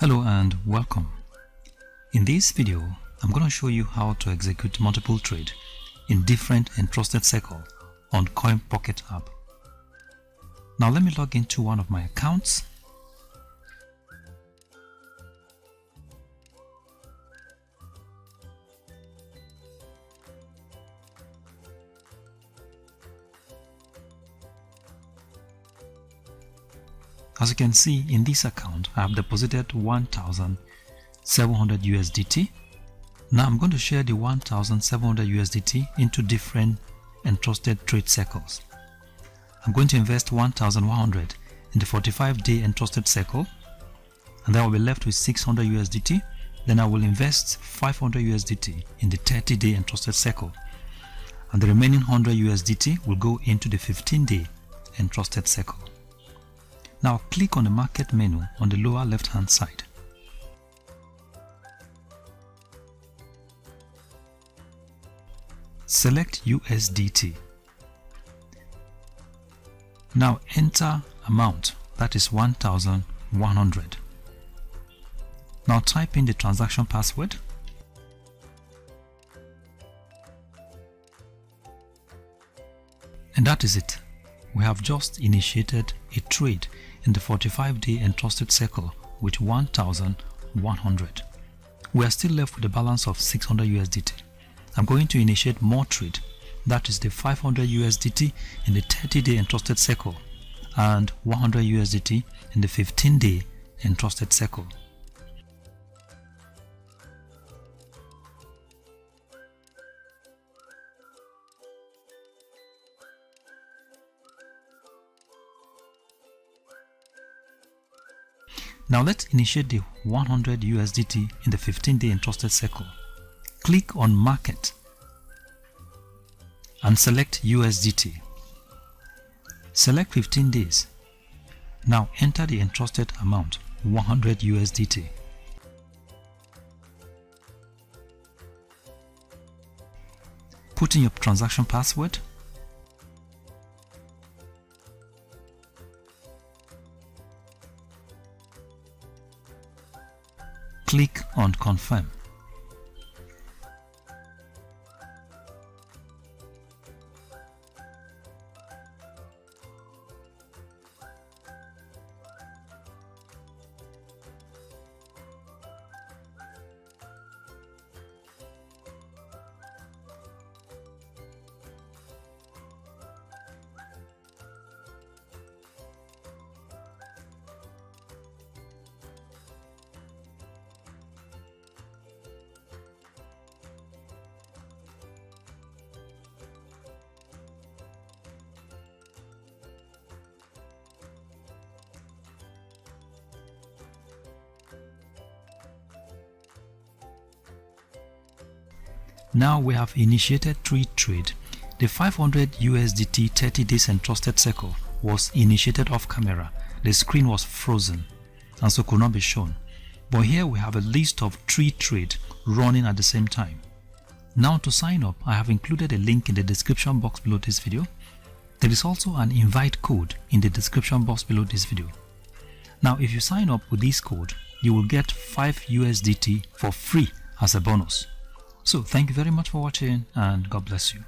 Hello and welcome. In this video, I'm going to show you how to execute multiple trades in different and trusted cycles on Coinpocket app. Now let me log into one of my accounts. As you can see, in this account, I have deposited 1,700 USDT. Now I'm going to share the 1,700 USDT into different and trusted trade cycles. I'm going to invest 1,100 in the 45-day entrusted cycle, and then I will be left with 600 USDT. Then I will invest 500 USDT in the 30-day entrusted cycle, and the remaining 100 USDT will go into the 15-day entrusted cycle. Now click on the market menu on the lower left hand side. Select USDT. Now enter amount, that is 1,100. Now type in the transaction password. And that is it. We have just initiated a trade in the 45-day entrusted cycle with 1,100. We are still left with a balance of 600 USDT. I'm going to initiate more trade, that is the 500 USDT in the 30-day entrusted cycle and 100 USDT in the 15-day entrusted cycle. Now let's initiate the 100 USDT in the 15-day entrusted cycle. Click on Market and select USDT. Select 15 days. Now enter the entrusted amount, 100 USDT. Put in your transaction password. Click on Confirm. Now we have initiated 3 trades. The 500 USDT 30 days entrusted cycle was initiated off camera. The screen was frozen and so could not be shown. But here we have a list of 3 trades running at the same time. Now to sign up, I have included a link in the description box below this video. There is also an invite code in the description box below this video. Now if you sign up with this code, you will get 5 USDT for free as a bonus. So thank you very much for watching and God bless you.